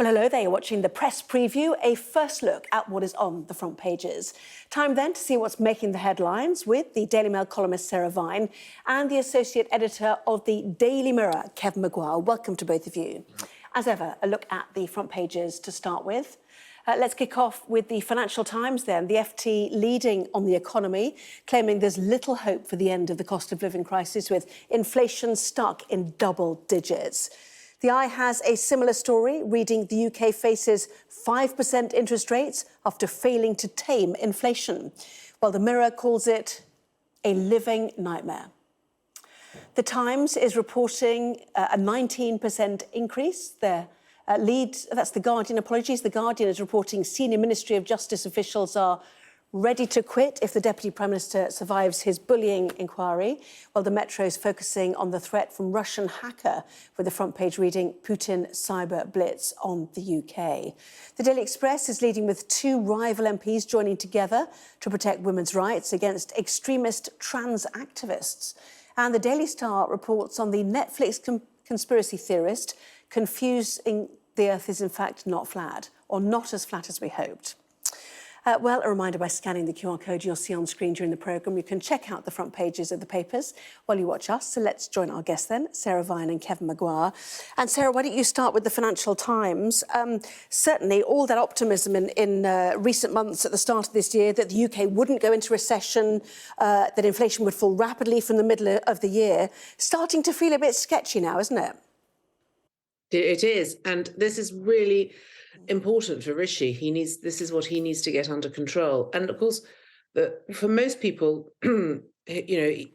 Well, hello there. You're watching the press preview, a first look at what is on the front pages. Time then to see what's making the headlines with the Daily Mail columnist Sarah Vine and the associate editor of the Daily Mirror, Kevin Maguire. Welcome to both of you. As ever, a look at the front pages to start with. Let's kick off with the Financial Times then. The FT leading on the economy, claiming there's little hope for the end of the cost of living crisis with inflation stuck in double digits. The Eye has a similar story, reading the UK faces 5% interest rates after failing to tame inflation, while the Mirror calls it a living nightmare. The Times is reporting a 19% increase there. That's The Guardian, apologies. The Guardian is reporting senior Ministry of Justice officials are ready to quit if the Deputy Prime Minister survives his bullying inquiry, while the Metro is focusing on the threat from Russian hacker, with the front page reading Putin cyber blitz on the UK. The Daily Express is leading with two rival MPs joining together to protect women's rights against extremist trans activists. And the Daily Star reports on the Netflix conspiracy theorist confusing the Earth is in fact not flat, or not as flat as we hoped. Well, a reminder, by scanning the QR code you'll see on screen during the programme, you can check out the front pages of the papers while you watch us. So let's join our guests then, Sarah Vine and Kevin Maguire. And Sarah, why don't you start with the Financial Times? Certainly all that optimism in recent months at the start of this year that the UK wouldn't go into recession, that inflation would fall rapidly from the middle of the year, starting to feel a bit sketchy now, isn't it? It is. And this is really important for Rishi. This is what he needs to get under control. And of course, for most people, obviously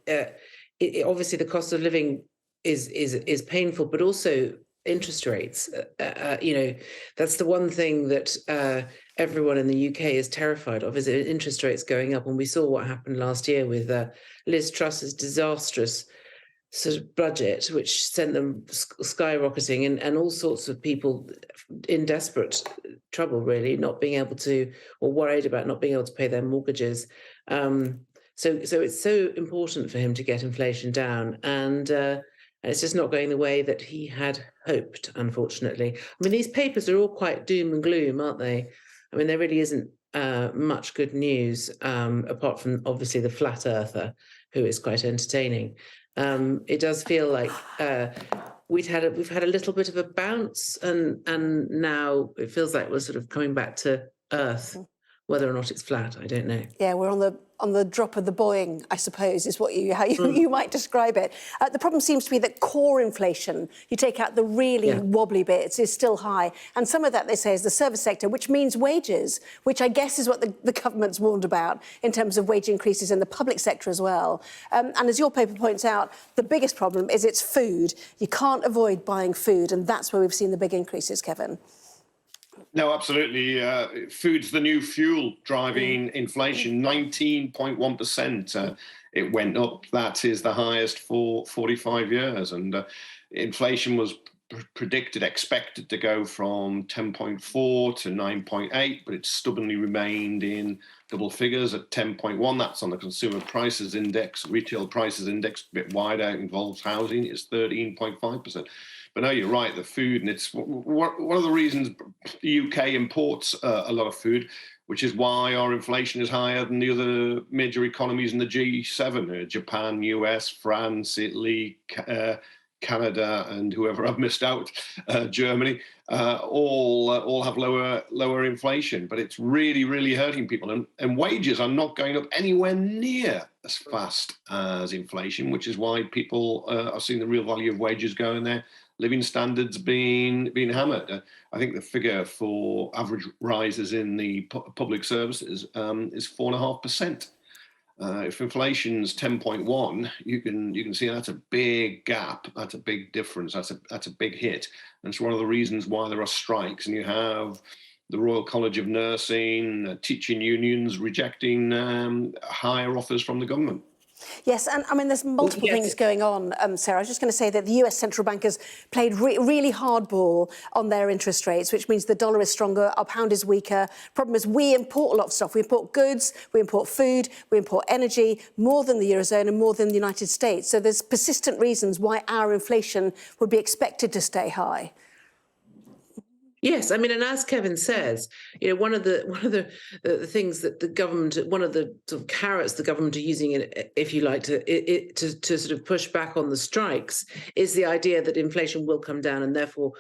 the cost of living is painful, but also interest rates. That's the one thing that everyone in the UK is terrified of, is interest rates going up. And we saw what happened last year with Liz Truss's disastrous sort of budget, which sent them skyrocketing, and all sorts of people in desperate trouble, really, not being able to, or worried about not being able to pay their mortgages. So it's so important for him to get inflation down, and it's just not going the way that he had hoped, unfortunately. I mean, these papers are all quite doom and gloom, aren't they? I mean, there really isn't much good news, apart from obviously the flat earther, who is quite entertaining. It does feel like we've had a little bit of a bounce, and now it feels like we're sort of coming back to earth. Whether or not it's flat, I don't know. Yeah, we're on the drop of the Boeing, I suppose, is how you might describe it. The problem seems to be that core inflation, you take out the really wobbly bits, is still high. And some of that, they say, is the service sector, which means wages, which I guess is what the government's warned about in terms of wage increases in the public sector as well. And as your paper points out, the biggest problem is it's food. You can't avoid buying food, and that's where we've seen the big increases, Kevin. No, absolutely. Food's the new fuel driving inflation, 19.1%. It went up. That is the highest for 45 years. And inflation was expected to go from 10.4 to 9.8, but it stubbornly remained in double figures at 10.1. That's on the Consumer Prices Index. Retail Prices Index, a bit wider, involves housing, is 13.5%. But no, you're right, the food, and it's one of the reasons the UK imports a lot of food, which is why our inflation is higher than the other major economies in the G7, Japan, US, France, Italy, Canada, and whoever I've missed out, Germany, all have lower inflation. But it's really, really hurting people. And wages are not going up anywhere near as fast as inflation, which is why people are seeing the real value of wages going there. Living standards being hammered. I think the figure for average rises in the public services is 4.5%. If inflation's 10.1, you can see that's a big gap. That's a big difference. That's a big hit. And it's one of the reasons why there are strikes. And you have the Royal College of Nursing, teaching unions rejecting higher offers from the government. Yes, and I mean, there's multiple things going on, Sarah. I was just going to say that the US central bank has played really hardball on their interest rates, which means the dollar is stronger, our pound is weaker. Problem is, we import a lot of stuff. We import goods, we import food, we import energy, more than the Eurozone and more than the United States. So there's persistent reasons why our inflation would be expected to stay high. Yes, I mean, and as Kevin says, one of the things that the government, one of the sort of carrots the government are using, if you like, to sort of push back on the strikes, is the idea that inflation will come down, and therefore,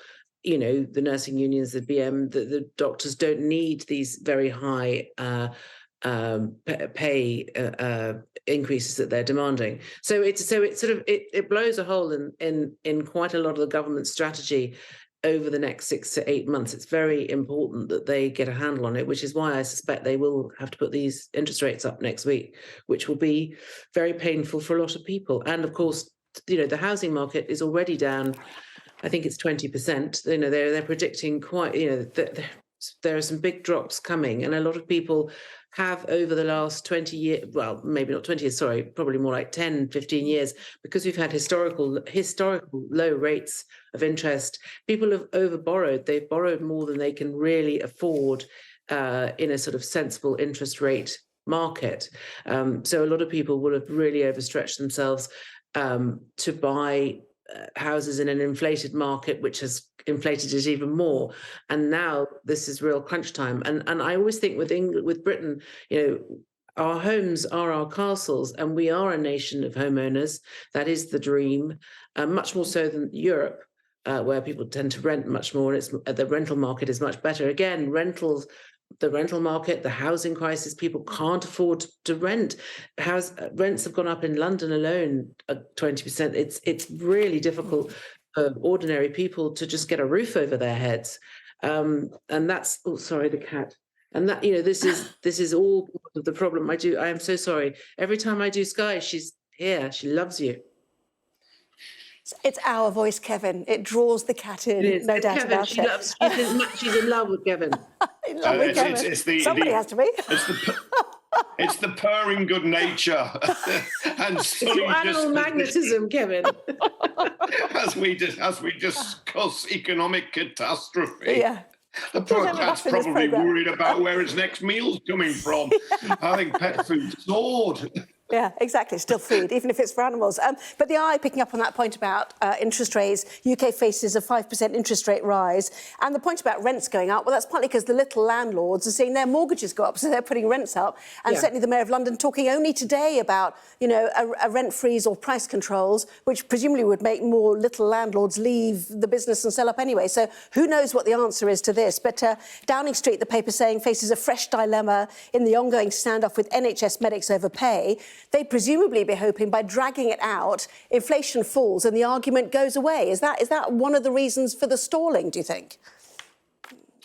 the nursing unions, the BM, the doctors don't need these very high pay increases that they're demanding. So it blows a hole in quite a lot of the government strategy over the next 6 to 8 months. It's very important that they get a handle on it, which is why I suspect they will have to put these interest rates up next week, which will be very painful for a lot of people. And of course, the housing market is already down. I think it's 20%. They're predicting quite. There are some big drops coming, and a lot of people have over the last 20 years, well, maybe not 20 years, sorry, probably more like 10, 15 years, because we've had historical low rates of interest. People have overborrowed. They've borrowed more than they can really afford in a sort of sensible interest rate market. So a lot of people will have really overstretched themselves to buy houses in an inflated market, which has inflated it even more. And now this is real crunch time. And I always think with Britain, our homes are our castles, and we are a nation of homeowners. That is the dream, much more so than Europe, where people tend to rent much more. And the rental market is much better. Again, the rental market, the housing crisis, people can't afford to rent. Rents have gone up in London alone 20%. It's really difficult for ordinary people to just get a roof over their heads. And that's, oh, sorry, the cat. And that, this is all part of the problem. I am so sorry. Every time I do Sky, she's here. She loves you. It's our voice, Kevin. It draws the cat in, no doubt Kevin, about it. She's in love with Kevin. In love with Kevin. Somebody has to be. It's the purring good nature. And it's your animal magnetism, Kevin. as we discuss economic catastrophe. Yeah. The poor cat's probably worried about where its next meal's coming from. I think pet food soared. Yeah, exactly. Still food, even if it's for animals. But the Eye, picking up on that point about interest rates, UK faces a 5% interest rate rise. And the point about rents going up, well, that's partly because the little landlords are seeing their mortgages go up, so they're putting rents up. And certainly the Mayor of London talking only today about, a rent freeze or price controls, which presumably would make more little landlords leave the business and sell up anyway. So who knows what the answer is to this? But Downing Street, the paper saying, faces a fresh dilemma in the ongoing standoff with NHS medics over pay. They presumably be hoping by dragging it out, inflation falls and the argument goes away. Is that one of the reasons for the stalling, do you think?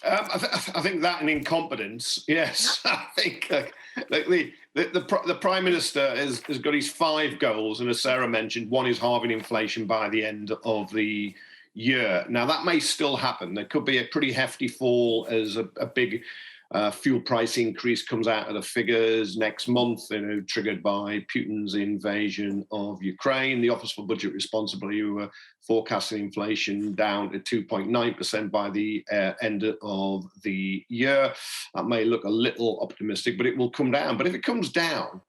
I think that and incompetence, yes. I think the Prime Minister has got his 5 goals, and as Sarah mentioned, one is halving inflation by the end of the year. Now, that may still happen. There could be a pretty hefty fall as a big fuel price increase comes out of the figures next month, triggered by Putin's invasion of Ukraine. The Office for Budget Responsibility were forecasting inflation down to 2.9% by the end of the year. That may look a little optimistic, but it will come down. But if it comes down,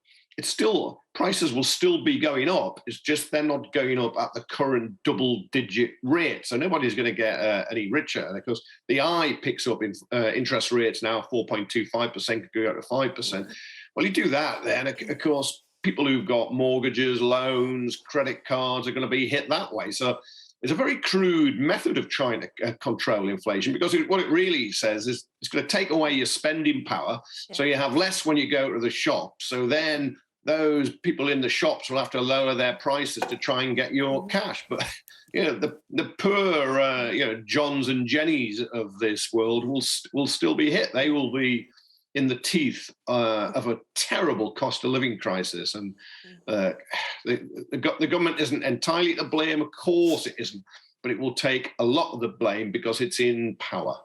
prices will still be going up. It's just they're not going up at the current double-digit rate. So nobody's going to get any richer, because the Eye picks up interest rates now 4.25%, could go out to 5%. Well, you do that, then of course people who've got mortgages, loans, credit cards are going to be hit that way. So it's a very crude method of trying to control inflation, because what it really says is it's going to take away your spending power. Yeah. So you have less when you go to the shop. So then those people in the shops will have to lower their prices to try and get your cash. But the poor Johns and Jennies of this world will still be hit. They will be in the teeth of a terrible cost of living crisis. And the government isn't entirely to blame, of course it isn't, but it will take a lot of the blame because it's in power.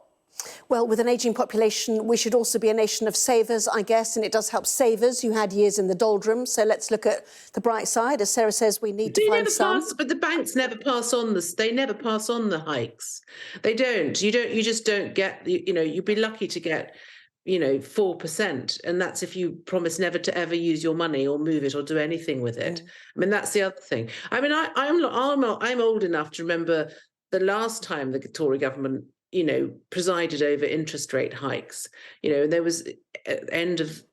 Well, with an ageing population, we should also be a nation of savers, I guess, and it does help savers who had years in the doldrums. So let's look at the bright side. As Sarah says, we need to find some. But the banks never pass on this. They never pass on the hikes. They don't. You just don't get. You'd be lucky to get 4%, and that's if you promise never to ever use your money or move it or do anything with it. I mean, that's the other thing. I mean, I'm old enough to remember the last time the Tory government presided over interest rate hikes. And there was at the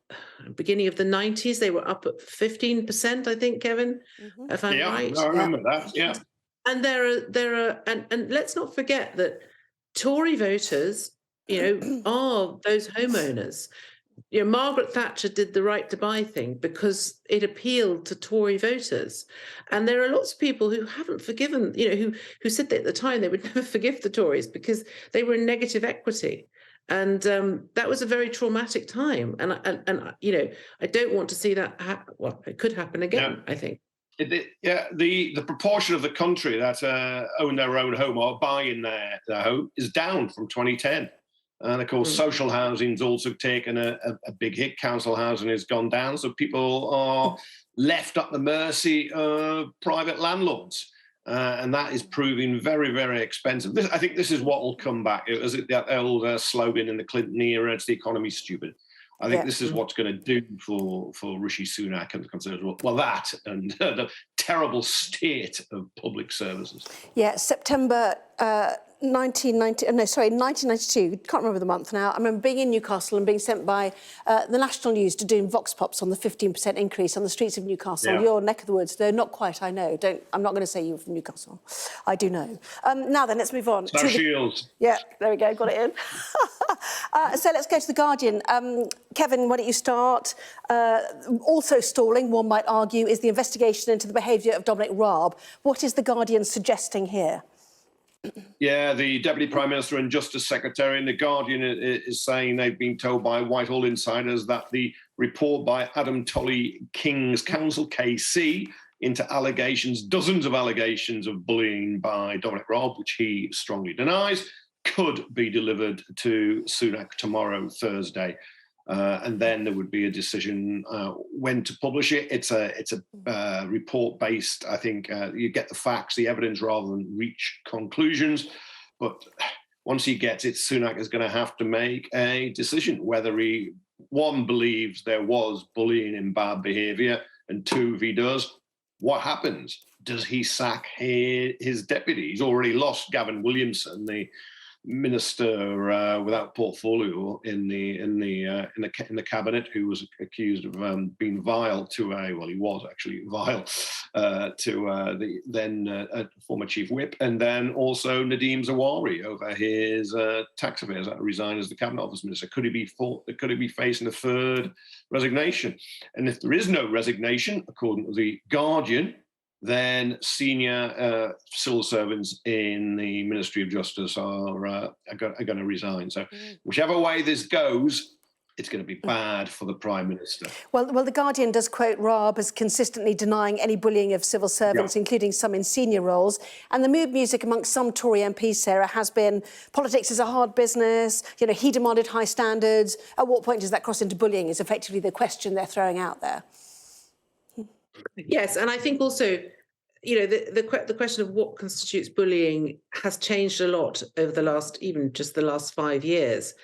beginning of the 90s, they were up at 15%, I think, Kevin, if I'm right. I remember that. Yeah. And and let's not forget that Tory voters, are those homeowners. Margaret Thatcher did the Right to Buy thing because it appealed to Tory voters. And there are lots of people who haven't forgiven, who said that at the time they would never forgive the Tories because they were in negative equity. And that was a very traumatic time. And I don't want to see that happen. Well, it could happen again, I think. The proportion of the country that own their own home or buying their home is down from 2010. And of course, social housing's also taken a big hit. Council housing has gone down. So people are left at the mercy of private landlords. And that is proving very, very expensive. I think this is what will come back. It was that old slogan in the Clinton era, it's the economy stupid. I think this is what's going to do for Rishi Sunak and the Conservatives. Well, that and the terrible state of public services. Yeah, September 1992, can't remember the month now. I remember being in Newcastle and being sent by the National News to doing vox pops on the 15% increase on the streets of Newcastle. Your neck of the woods, though not quite, I know. I'm not going to say you're from Newcastle. I do know. Now then, let's move on. No shields. Yeah, there we go, got it in. So let's go to The Guardian. Kevin, why don't you start? Also stalling, one might argue, is the investigation into the behaviour of Dominic Raab. What is The Guardian suggesting here? Yeah, the Deputy Prime Minister and Justice Secretary in The Guardian is saying they've been told by Whitehall insiders that the report by Adam Tolley King's Counsel, KC, into dozens of allegations of bullying by Dominic Raab, which he strongly denies, could be delivered to Sunak tomorrow, Thursday. And then there would be a decision when to publish it. It's a report based. I think you get the facts, the evidence, rather than reach conclusions. But once he gets it, Sunak is going to have to make a decision whether he, one, believes there was bullying and bad behaviour, and two, if he does, what happens? Does he sack his deputy? He's already lost Gavin Williamson, the minister without portfolio in the cabinet, who was accused of being vile to he was actually vile to the then former chief whip, and then also Nadeem Zawari over his tax affairs, that resigned as the cabinet office minister. Could he be facing a third resignation? And if there is no resignation, according to The Guardian, then senior civil servants in the Ministry of Justice are going to resign. So whichever way this goes, it's going to be bad for the Prime Minister. Well, The Guardian does quote Raab as consistently denying any bullying of civil servants, including some in senior roles. And the mood music amongst some Tory MPs, Sarah, has been politics is a hard business. He demanded high standards. At what point does that cross into bullying is effectively the question they're throwing out there. Yes, and I think also, the question of what constitutes bullying has changed a lot over the last 5 years.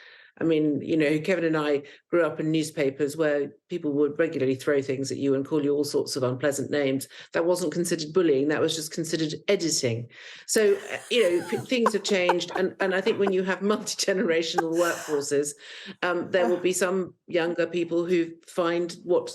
I mean, Kevin and I grew up in newspapers where people would regularly throw things at you and call you all sorts of unpleasant names. That wasn't considered bullying. That was just considered editing. So, things have changed. And I think when you have multi-generational workforces, there will be some younger people who find what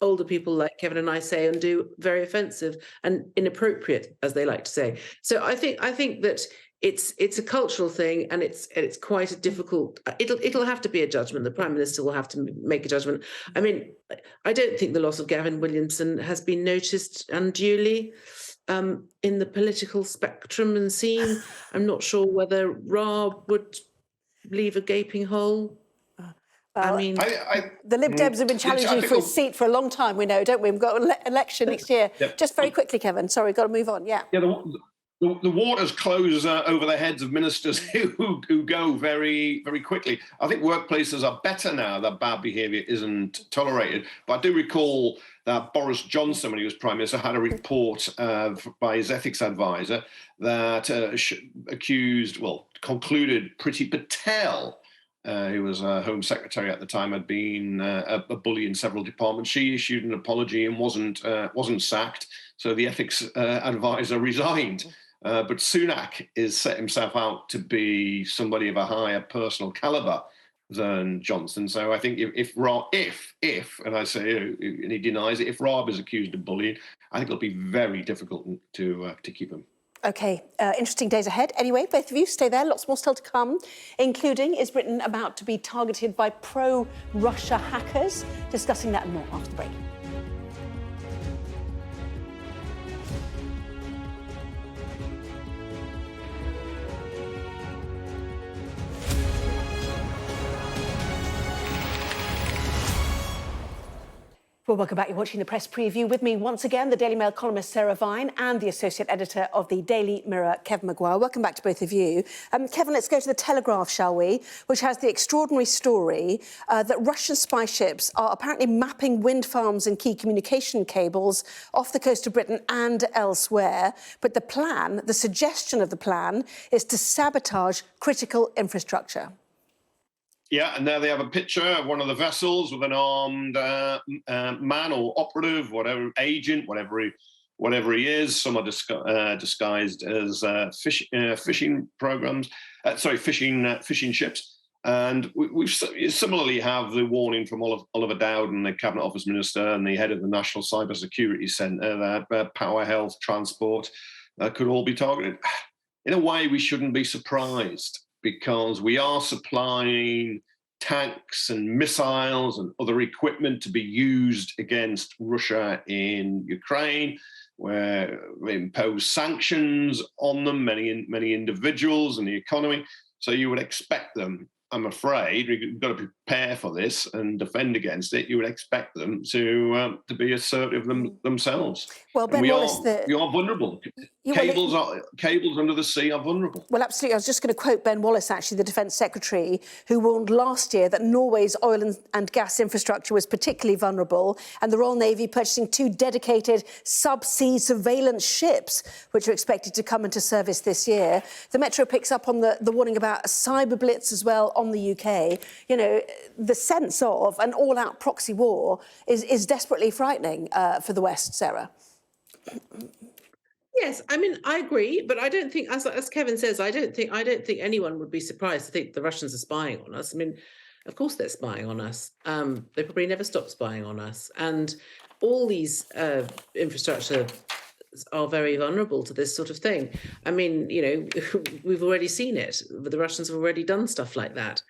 older people like Kevin and I say and do very offensive and inappropriate, as they like to say. So I think that it's a cultural thing, and it's quite a difficult. It'll have to be a judgment. The Prime Minister will have to make a judgment. I mean, I don't think the loss of Gavin Williamson has been noticed unduly in the political spectrum and scene. I'm not sure whether Raab would leave a gaping hole. Well, the Lib Dems have been challenging for a seat for a long time, we know, don't we? We've got an election next year. Just very quickly, Kevin. Sorry, got to move on. Yeah. The waters close over the heads of ministers who go very, very quickly. I think workplaces are better now that bad behaviour isn't tolerated. But I do recall that Boris Johnson, when he was Prime Minister, had a report by his ethics advisor that concluded Priti Patel, who was Home Secretary at the time, had been a bully in several departments. She issued an apology and wasn't sacked. So the ethics advisor resigned. But Sunak is set himself out to be somebody of a higher personal caliber than Johnson. So I think if and I say, and he denies it, if Raab is accused of bullying, I think it'll be very difficult to keep him. OK, interesting days ahead. Anyway, both of you stay there. Lots more still to come, including, is Britain about to be targeted by pro-Russia hackers? Discussing that and more after the break. Well, welcome back. You're watching the press preview. With me once again, the Daily Mail columnist Sarah Vine and the associate editor of the Daily Mirror, Kevin Maguire. Welcome back to both of you. Kevin, let's go to the Telegraph, shall we? Which has the extraordinary story that Russian spy ships are apparently mapping wind farms and key communication cables off the coast of Britain and elsewhere. But the suggestion of the plan is to sabotage critical infrastructure. Yeah, and there they have a picture of one of the vessels with an armed man or operative, whatever, agent, whatever he is. Some are disguised as fishing programs, fishing ships. And we similarly have the warning from Oliver Dowden, the Cabinet Office Minister and the head of the National Cyber Security Centre, that power, health, transport could all be targeted. In a way, we shouldn't be surprised, because we are supplying tanks and missiles and other equipment to be used against Russia in Ukraine, where we impose sanctions on them, many individuals and the economy. So you would expect them, I'm afraid, we've got to prepare for this and defend against it. You would expect them to be assertive themselves. Well, Ben Wallace, we are vulnerable. Cables under the sea are vulnerable. Well, absolutely. I was just going to quote Ben Wallace, actually, the Defence Secretary, who warned last year that Norway's oil and gas infrastructure was particularly vulnerable, and the Royal Navy purchasing 2 dedicated subsea surveillance ships, which are expected to come into service this year. The Metro picks up on the warning about a cyber blitz as well on the UK. You know, the sense of an all-out proxy war is desperately frightening for the West, Sarah. Yes, I mean, I agree, but I don't think, as Kevin says, I don't think anyone would be surprised to think the Russians are spying on us. I mean, of course they're spying on us. They probably never stop spying on us, and all these infrastructure are very vulnerable to this sort of thing. I mean, you know, we've already seen it. The Russians have already done stuff like that.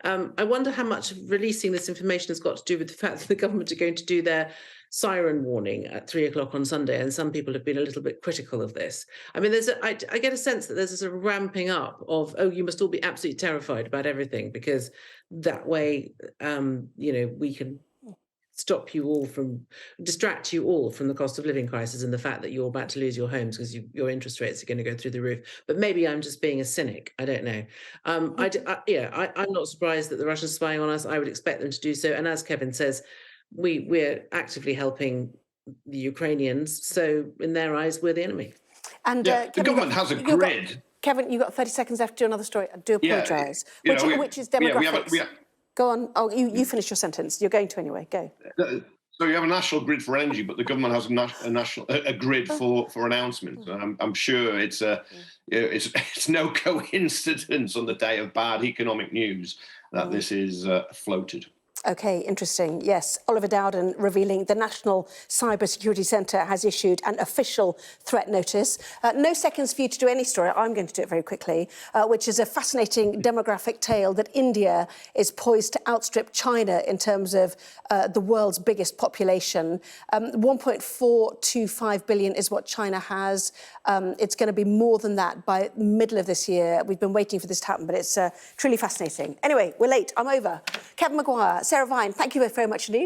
I wonder how much releasing this information has got to do with the fact that the government are going to do their siren warning at 3 o'clock on Sunday, and some people have been a little bit critical of this. I mean, I get a sense that there's a sort of ramping up of, oh, you must all be absolutely terrified about everything, because that way, you know, we can distract you all from the cost of living crisis and the fact that you're about to lose your homes because your interest rates are going to go through the roof. But maybe I'm just being a cynic. I don't know. I'm not surprised that the Russians are spying on us. I would expect them to do so. And as Kevin says, we're actively helping the Ukrainians. So in their eyes, we're the enemy. And the government has a grid. Kevin, you've got 30 seconds left to do another story. I do apologise. Which is demographics. Go on. Oh, you finish your sentence. You're going to anyway. Go. So you have a national grid for energy, but the government has a grid for announcements. I'm sure it's no coincidence on the day of bad economic news that this is floated. OK, interesting. Yes, Oliver Dowden revealing the National Cyber Security Centre has issued an official threat notice. No seconds for you to do any story. I'm going to do it very quickly, which is a fascinating demographic tale that India is poised to outstrip China in terms of the world's biggest population. 1.425 billion is what China has. It's going to be more than that by the middle of this year. We've been waiting for this to happen, but it's truly fascinating. Anyway, we're late. I'm over. Kevin Maguire, Sarah Vine, thank you both very much indeed.